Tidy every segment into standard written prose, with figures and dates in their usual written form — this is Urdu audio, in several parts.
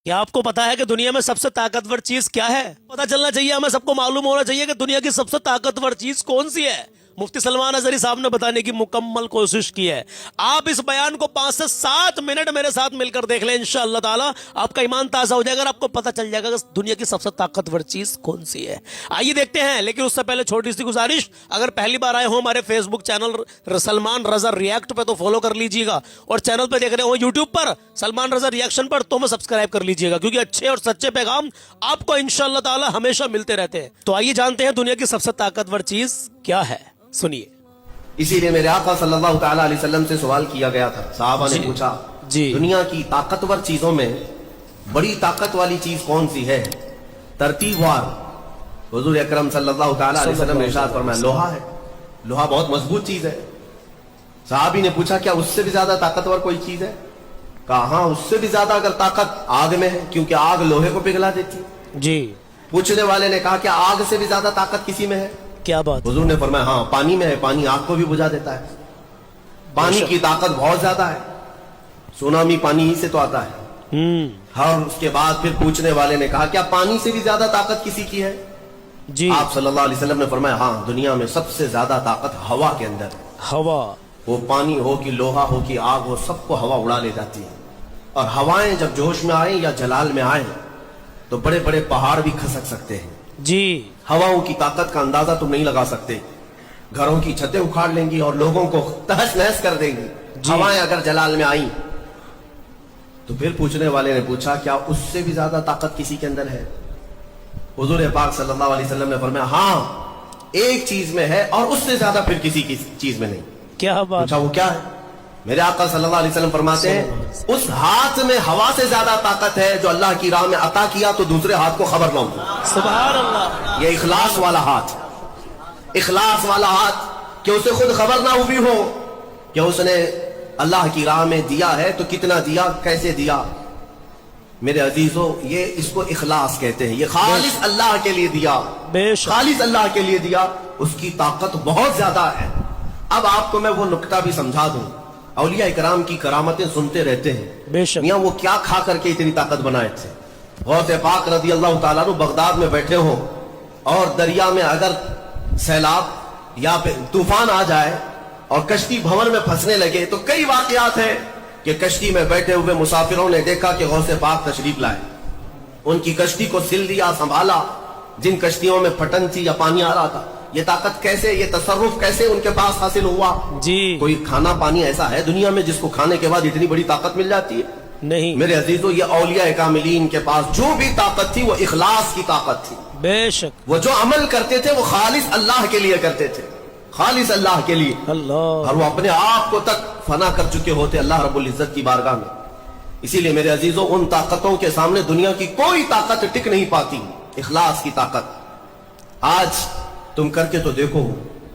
کیا آپ کو پتا ہے کہ دنیا میں سب سے طاقتور چیز کیا ہے؟ پتا چلنا چاہیے، ہمیں سب کو معلوم ہونا چاہیے کہ دنیا کی سب سے طاقتور چیز کون سی ہے۔ مفتی سلمان اظہری صاحب نے بتانے کی مکمل کوشش کی ہے۔ آپ اس بیان کو 5 سے 7 منٹ میرے ساتھ مل کر دیکھ لیں، انشاءاللہ تعالی آپ کا ایمان تازہ ہو جائے گا اور آپ کو پتا چل جائے گا کہ دنیا کی سب سے طاقتور چیز کون سی ہے۔ آئیے دیکھتے ہیں، لیکن اس سے پہلے چھوٹی سی گزارش، اگر پہلی بار آئے ہوں ہمارے فیس بک چینل سلمان رضا ریئیکٹ پہ تو فالو کر لیجیے گا، اور چینل پہ دیکھ رہے ہوں یوٹیوب پر سلمان رضا ریئیکشن پر تو میں سبسکرائب کر لیجیے گا، کیونکہ اچھے اور سچے پیغام آپ کو انشاءاللہ تعالی ہمیشہ ملتے رہتے ہیں۔ تو آئیے جانتے ہیں دنیا کی سب سے طاقتور چیز کیا ہے، سنیے۔ اسی لیے میرے آقا صلی اللہ تعالی علیہ وسلم سے سوال کیا گیا تھا، صحابہ نے پوچھا دنیا کی طاقتور چیزوں میں بڑی طاقت والی چیز کون سی ہے؟ ترتیب وار حضور اکرم صلی اللہ تعالی علیہ وسلم نے ارشاد فرمایا لوہا ہے۔ لوہا بہت مضبوط چیز ہے۔ صحابی نے پوچھا کیا اس سے بھی زیادہ طاقتور کوئی چیز ہے؟ کہا ہاں، اس سے بھی زیادہ اگر طاقت آگ میں ہے، کیونکہ آگ لوہے کو پگھلا دیتی ہے۔ جی۔ پوچھنے والے نے کہا کیا آگ سے بھی زیادہ طاقت کسی میں ہے؟ کیا بات؟ حضور نے فرمایا ہاں، پانی میں ہے، پانی آگ کو بھی بجھا دیتا ہے۔ پانی کی طاقت بہت زیادہ ہے، سونامی پانی ہی سے تو آتا ہے۔ اور اس کے بعد پھر پوچھنے والے نے کہا کیا پانی سے بھی زیادہ طاقت کسی کی ہے؟ جی۔ آپ صلی اللہ علیہ وسلم نے فرمایا ہاں، دنیا میں سب سے زیادہ طاقت ہوا کے اندر ہے۔ ہوا، وہ پانی ہو کہ لوہا ہو کہ آگ ہو، سب کو ہوا اڑا لے جاتی ہے۔ اور ہوائیں جب جوش میں آئیں یا جلال میں آئیں تو بڑے بڑے پہاڑ بھی کھسک سکتے ہیں۔ جی۔ ہواؤں کی طاقت کا اندازہ تم نہیں لگا سکتے، گھروں کی چھتیں اکھاڑ لیں گی اور لوگوں کو تہس نہس کر دیں گی۔ ہوائیں اگر جلال میں آئیں تو پھر پوچھنے والے نے پوچھا کیا اس سے بھی زیادہ طاقت کسی کے اندر ہے؟ حضور پاک صلی اللہ علیہ وسلم نے فرمایا ہاں، ایک چیز میں ہے اور اس سے زیادہ پھر کسی کی چیز میں نہیں۔ کیا بات؟ پوچھا وہ کیا ہے؟ میرے آقا صلی اللہ علیہ وسلم فرماتے ہیں اس ہاتھ میں ہوا سے زیادہ طاقت ہے جو اللہ کی راہ میں عطا کیا تو دوسرے ہاتھ کو خبر نہ ہو۔ سبحان اللہ۔ یہ اخلاص والا ہاتھ، اخلاص والا ہاتھ کہ اسے خود خبر نہ ہوئی ہو کہ اس نے اللہ کی راہ میں دیا ہے تو کتنا دیا، کیسے دیا۔ میرے عزیزو، یہ اس کو اخلاص کہتے ہیں۔ یہ خالص اللہ کے لیے دیا، بے شک، خالص اللہ کے لیے دیا، اس کی طاقت بہت زیادہ ہے۔ اب آپ کو میں وہ نکتہ بھی سمجھا دوں، اولیاء اکرام کی کرامتیں سنتے رہتے ہیں، بے شک۔ میاں وہ کیا کھا کر کے اتنی طاقت بنائے تھے۔ غوث پاک رضی اللہ تعالیٰ عنہ بغداد میں بیٹھے ہوں اور دریا میں اگر سیلاب یا طوفان آ جائے اور کشتی بھنور میں پھنسنے لگے تو کئی واقعات ہیں کہ کشتی میں بیٹھے ہوئے مسافروں نے دیکھا کہ غوث پاک تشریف لائے، ان کی کشتی کو سل دیا، سنبھالا۔ جن کشتیوں میں پھٹن تھی یا پانی آ رہا تھا، یہ طاقت کیسے، یہ تصرف کیسے ان کے پاس حاصل ہوا؟ جی۔ کوئی کھانا پانی ایسا ہے دنیا میں جس کو کھانے کے بعد اتنی بڑی طاقت مل جاتی ہے؟ نہیں۔ میرے عزیزو، یہ اولیاء کاملین کے پاس جو بھی طاقت تھی وہ اخلاص کی طاقت تھی۔ بے شک۔ وہ جو عمل کرتے تھے وہ خالص اللہ کے لیے کرتے تھے، خالص اللہ کے لیے، اللہ۔ اور وہ اپنے آپ کو تک فنا کر چکے ہوتے اللہ رب العزت کی بارگاہ میں۔ اسی لیے میرے عزیزو، ان طاقتوں کے سامنے دنیا کی کوئی طاقت ٹک نہیں پاتی۔ اخلاص کی طاقت آج تم کر کے تو دیکھو،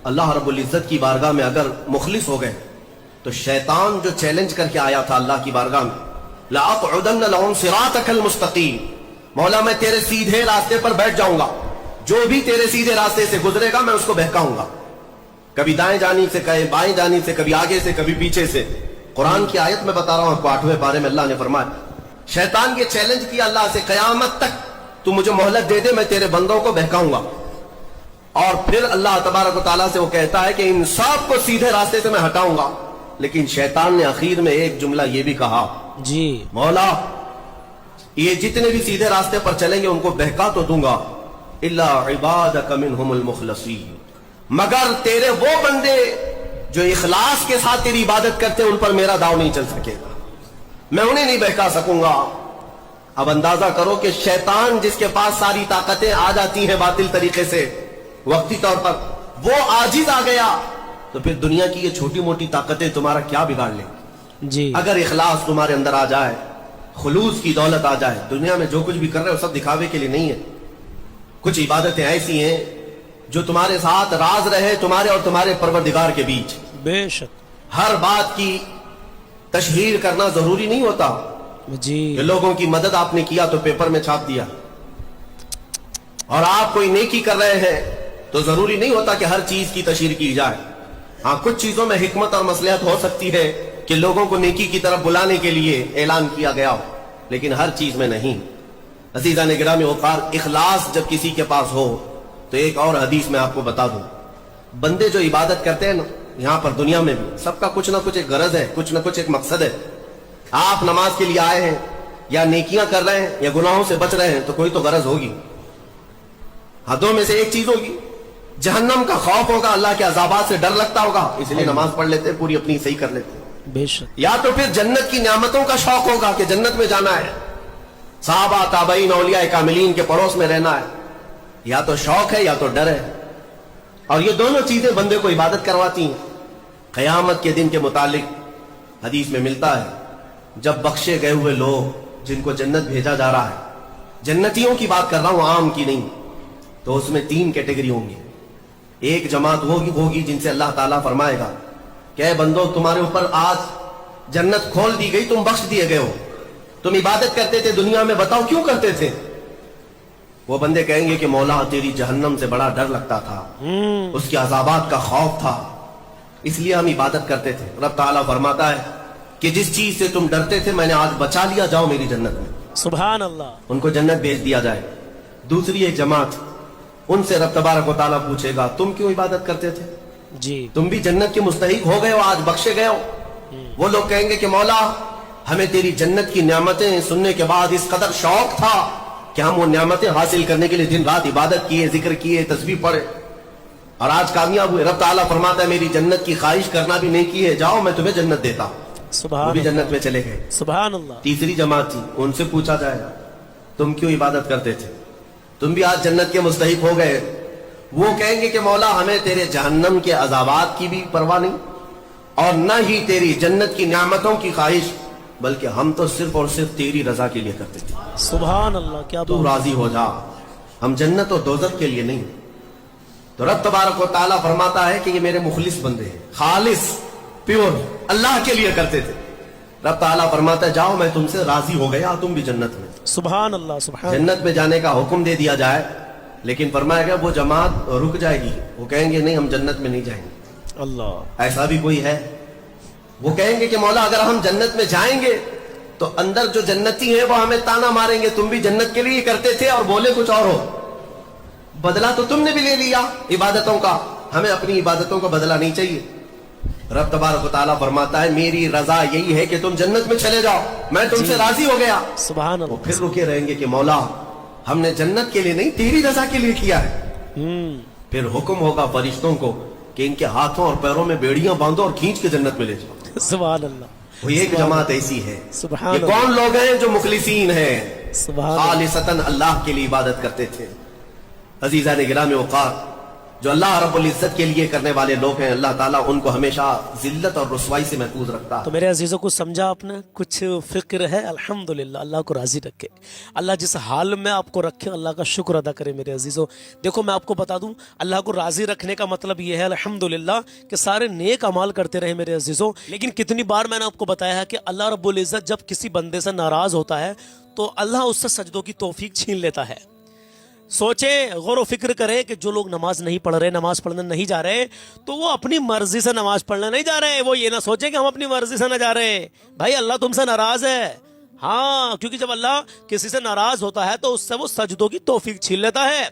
اللہ رب العزت کی بارگاہ میں اگر مخلص ہو گئے تو شیطان جو چیلنج کر کے آیا تھا اللہ کی بارگاہ میں، لَأَقْعُدَنَّ لَهُمْ صِرَاطَكَ الْمُسْتَقِيمَ، مولا میں تیرے سیدھے راستے پر بیٹھ جاؤں گا، جو بھی تیرے سیدھے راستے سے گزرے گا میں اس کو بہکاؤں گا، کبھی دائیں جانب سے، کبھی بائیں جانب سے، کبھی آگے سے، کبھی پیچھے سے۔ قرآن کی آیت میں بتا رہا ہوں آپ کو، 8ویں پارے میں اللہ نے فرمایا، شیطان یہ چیلنج کیا اللہ سے، قیامت تک تو مجھے مہلت دے دے، میں تیرے بندوں کو بہکاؤں گا۔ اور پھر اللہ تبارک و تعالیٰ سے وہ کہتا ہے کہ ان سب کو سیدھے راستے سے میں ہٹاؤں گا، لیکن شیطان نے آخر میں ایک جملہ یہ بھی کہا، جی مولا یہ جتنے بھی سیدھے راستے پر چلیں گے ان کو بہکا تو دوں گا، الا عبادک منہم المخلصین، مگر تیرے وہ بندے جو اخلاص کے ساتھ تیری عبادت کرتے ہیں ان پر میرا داؤ نہیں چل سکے گا، میں انہیں نہیں بہکا سکوں گا۔ اب اندازہ کرو کہ شیطان جس کے پاس ساری طاقتیں آ جاتی ہیں باطل طریقے سے وقتی طور پر، وہ عاجز آ گیا تو پھر دنیا کی یہ چھوٹی موٹی طاقتیں تمہارا کیا بگاڑ لیں گی؟ جی۔ اگر اخلاص تمہارے اندر آ جائے، خلوص کی دولت آ جائے، دنیا میں جو کچھ بھی کر رہے ہو سب دکھاوے کے لیے نہیں ہے۔ کچھ عبادتیں ایسی ہیں جو تمہارے ساتھ راز رہے تمہارے اور تمہارے پروردگار کے بیچ۔ بے شک۔ ہر بات کی تشہیر کرنا ضروری نہیں ہوتا جی۔ کہ لوگوں کی مدد آپ نے کیا تو پیپر میں چھاپ دیا، اور آپ کوئی نیکی کر رہے ہیں تو ضروری نہیں ہوتا کہ ہر چیز کی تشہیر کی جائے۔ ہاں، کچھ چیزوں میں حکمت اور مصلحت ہو سکتی ہے کہ لوگوں کو نیکی کی طرف بلانے کے لیے اعلان کیا گیا ہو، لیکن ہر چیز میں نہیں. عزیزان گرامی وقار, اخلاص جب کسی کے پاس ہو تو ایک اور حدیث میں آپ کو بتا دوں, بندے جو عبادت کرتے ہیں نا یہاں پر دنیا میں بھی, سب کا کچھ نہ کچھ ایک غرض ہے, کچھ نہ کچھ ایک مقصد ہے. آپ نماز کے لیے آئے ہیں یا نیکیاں کر رہے ہیں یا گناہوں سے بچ رہے ہیں تو کوئی تو غرض ہوگی. حدوں میں سے ایک چیز ہوگی, جہنم کا خوف ہوگا, اللہ کے عذابات سے ڈر لگتا ہوگا, اس لیے نماز پڑھ لیتے, پوری اپنی صحیح کر لیتے. بے شک. یا تو پھر جنت کی نعمتوں کا شوق ہوگا کہ جنت میں جانا ہے, صحابہ تابعین اولیاء کاملین کے پڑوس میں رہنا ہے. یا تو شوق ہے یا تو ڈر ہے, اور یہ دونوں چیزیں بندے کو عبادت کرواتی ہیں. قیامت کے دن کے متعلق حدیث میں ملتا ہے, جب بخشے گئے ہوئے لوگ جن کو جنت بھیجا جا رہا ہے, جنتیوں کی بات کر رہا ہوں, عام کی نہیں, تو اس میں 3 کیٹیگری ہوں گی. ایک جماعت ہوگی جن سے اللہ تعالیٰ فرمائے گا کہ اے بندو, تمہارے اوپر آج جنت کھول دی گئی, تم بخش دیے گئے ہو, تم عبادت کرتے تھے دنیا میں, بتاؤ کیوں کرتے تھے؟ وہ بندے کہیں گے کہ مولا تیری جہنم سے بڑا ڈر لگتا تھا, اس کے عذابات کا خوف تھا, اس لیے ہم عبادت کرتے تھے. رب تعالیٰ فرماتا ہے کہ جس چیز سے تم ڈرتے تھے میں نے آج بچا لیا, جاؤ میری جنت میں. سبحان اللہ. ان کو جنت بھیج دیا جائے. دوسری ایک جماعت, ان سے رب تبارک و تعالیٰ پوچھے گا تم کیوں عبادت کرتے تھے, جی تم بھی جنت کے مستحق ہو گئے ہو, آج بخشے گئے ہو. وہ لوگ کہیں گے کہ مولا ہمیں تیری جنت کی نعمتیں سننے کے بعد اس قدر شوق تھا کہ ہم وہ نعمتیں حاصل کرنے کے لیے دن رات عبادت کیے, ذکر کیے, تسبیح پڑھے, اور آج کامیاب ہوئے. رب تعالیٰ فرماتا ہے میری جنت کی خواہش کرنا بھی نہیں کی ہے, جاؤ میں تمہیں جنت دیتا ہوں. وہ سبحان بھی اللہ. جنت میں چلے گئے. سبحان اللہ. تیسری جماعت تھی, ان سے پوچھا جائے گا تم کیوں عبادت کرتے تھے, تم بھی آج جنت کے مستحق ہو گئے. وہ کہیں گے کہ مولا ہمیں تیرے جہنم کے عذابات کی بھی پرواہ نہیں, اور نہ ہی تیری جنت کی نعمتوں کی خواہش, بلکہ ہم تو صرف اور صرف تیری رضا کے لیے کرتے تھے. سبحان اللہ. کیا تو بات. راضی ہو جا, ہم جنت اور دوزخ کے لیے نہیں. تو رب تبارک و تعالیٰ فرماتا ہے کہ یہ میرے مخلص بندے ہیں, خالص پیور اللہ کے لیے کرتے تھے. رب تعالیٰ فرماتا ہے جاؤ میں تم سے راضی ہو گیا, تم بھی جنت میں. سبحان اللہ. سبحان اللہ. جنت میں جانے کا حکم دے دیا جائے, لیکن فرمایا گیا وہ جماعت رک جائے گی, وہ کہیں گے نہیں ہم جنت میں نہیں جائیں گے. اللہ. ایسا بھی کوئی ہے, وہ کہیں گے کہ مولا اگر ہم جنت میں جائیں گے تو اندر جو جنتی ہیں وہ ہمیں تانا ماریں گے, تم بھی جنت کے لیے کرتے تھے اور بولے کچھ اور ہو, بدلہ تو تم نے بھی لے لیا عبادتوں کا, ہمیں اپنی عبادتوں کا بدلہ نہیں چاہیے. رب تبارک و تعالیٰ فرماتا ہے میری رضا یہی ہے کہ تم جنت میں چلے جاؤ, میں تم سے راضی ہو گیا. سبحان وہ اللہ. پھر رکے رہیں گے کہ مولا ہم نے جنت کے لیے نہیں تیری رضا کے لیے کیا ہے. پھر حکم ہوگا فرشتوں کو کہ ان کے ہاتھوں اور پیروں میں بیڑیاں باندھو اور کھینچ کے جنت میں لے جاؤ. سبحان اللہ. وہ ایک جماعت ایسی ہے. سبحان یہ اللہ. کون لوگ ہیں جو مخلصین ہیں, سبحان اللہ. خالصتاً اللہ کے لیے عبادت کرتے تھے. عزیزان گرامی وقار, جو اللہ رب العزت کے لیے کرنے والے لوگ ہیں, اللہ تعالیٰ ان کو ہمیشہ ذلت اور رسوائی سے محفوظ رکھتا تو ہے. میرے عزیزوں کو سمجھا آپ نے, کچھ فکر ہے, الحمدللہ اللہ کو راضی رکھے, اللہ جس حال میں آپ کو رکھے اللہ کا شکر ادا کرے. میرے عزیزوں دیکھو میں آپ کو بتا دوں, اللہ کو راضی رکھنے کا مطلب یہ ہے الحمدللہ کہ سارے نیک اعمال کرتے رہے میرے عزیزوں. لیکن کتنی بار میں نے آپ کو بتایا ہے کہ اللہ رب العزت جب کسی بندے سے ناراض ہوتا ہے تو اللہ اس سے سجدوں کی توفیق چھین لیتا ہے. سوچیں, غور و فکر کریں کہ جو لوگ نماز نہیں پڑھ رہے, نماز پڑھنے نہیں جا رہے, تو وہ اپنی مرضی سے نماز پڑھنے نہیں جا رہے. وہ یہ نہ سوچیں کہ ہم اپنی مرضی سے نہ جا رہے, بھائی اللہ تم سے ناراض ہے. ہاں, کیونکہ جب اللہ کسی سے ناراض ہوتا ہے تو اس سے وہ سجدوں کی توفیق چھین لیتا ہے.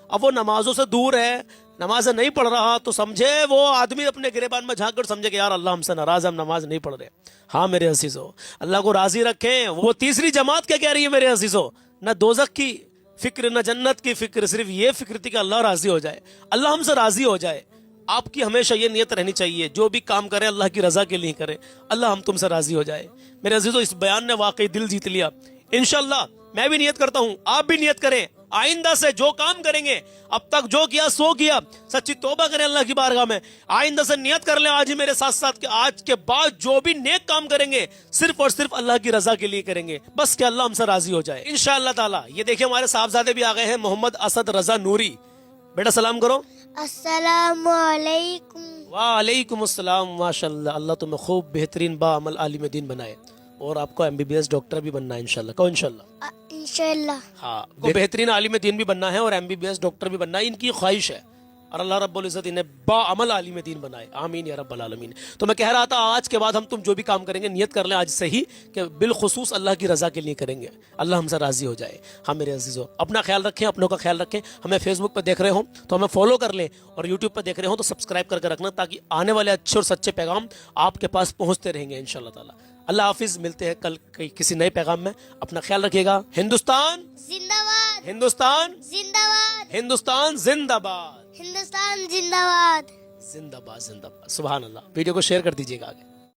اب وہ نمازوں سے دور ہے, نمازیں نہیں پڑھ رہا, تو سمجھے وہ آدمی اپنے گریبان میں جھانک کر سمجھے کہ یار اللہ ہم سے ناراض ہے, ہم نماز نہیں پڑھ رہے. ہاں میرے عزیزو, اللہ کو راضی رکھیں. وہ تیسری جماعت کیا کہہ رہی ہے میرے عزیزو, نہ دوزخ کی فکر نہ جنت کی فکر, صرف یہ فکر تھی کہ اللہ راضی ہو جائے, اللہ ہم سے راضی ہو جائے. آپ کی ہمیشہ یہ نیت رہنی چاہیے, جو بھی کام کریں اللہ کی رضا کے لیے کریں, اللہ ہم تم سے راضی ہو جائے. میرے عزیزو اس بیان نے واقعی دل جیت لیا. انشاءاللہ میں بھی نیت کرتا ہوں, آپ بھی نیت کریں, آئندہ سے جو کام کریں گے, اب تک جو کیا سو کیا, سچی توبہ کریں اللہ کی بارگاہ میں. آئندہ سے نیت کر لیں آج ہی میرے ساتھ ساتھ کہ آج کے بعد جو بھی نیک کام کریں گے صرف اور صرف اللہ کی رضا کے لیے کریں گے, بس کہ اللہ ہم سے راضی ہو جائے انشاءاللہ تعالی. یہ دیکھیں ہمارے صاحبزادے بھی آ گئے ہیں, محمد اسد رضا نوری. بیٹا سلام کرو. السلام علیکم. وعلیکم السلام. ماشاءاللہ, اللہ تمہیں خوب بہترین با عمل عالم دین بنائے, اور آپ کو MBBS ڈاکٹر بھی بننا ہے انشاءاللہ. کہو انشاءاللہ. انشاءاللہ. ہاں, کو بہترین عالم دین بھی بننا ہے اور MBBS ڈاکٹر بھی بننا ہے, ان کی خواہش ہے. اور اللہ رب العزت انہیں باعمل عالم دین بنائے. آمین یا رب العالمین. تو میں کہہ رہا تھا آج کے بعد ہم تم جو بھی کام کریں گے نیت کر لیں آج سے ہی کہ بالخصوص اللہ کی رضا کے لیے کریں گے, اللہ ہم سے راضی ہو جائے. ہاں میرے عزیزو, اپنا خیال رکھیں, اپنوں کا خیال رکھیں. ہمیں فیس بک پہ دیکھ رہے ہوں تو ہمیں فالو کر لیں, اور یوٹیوب پہ دیکھ رہے ہوں تو سبسکرائب کر کے رکھنا, تاکہ آنے والے اچھے اور سچے پیغام آپ کے پاس پہنچتے رہیں گے انشاءاللہ تعالی. اللہ حافظ, ملتے ہیں کل کسی نئے پیغام میں. اپنا خیال رکھیے گا. ہندوستان زندہ باد, ہندوستان زندہ باد, ہندوستان زندہ باد, ہندوستان زندہ باد. زندہ باد, زندہ باد. سبحان اللہ. ویڈیو کو شیئر کر دیجیے گا آگے.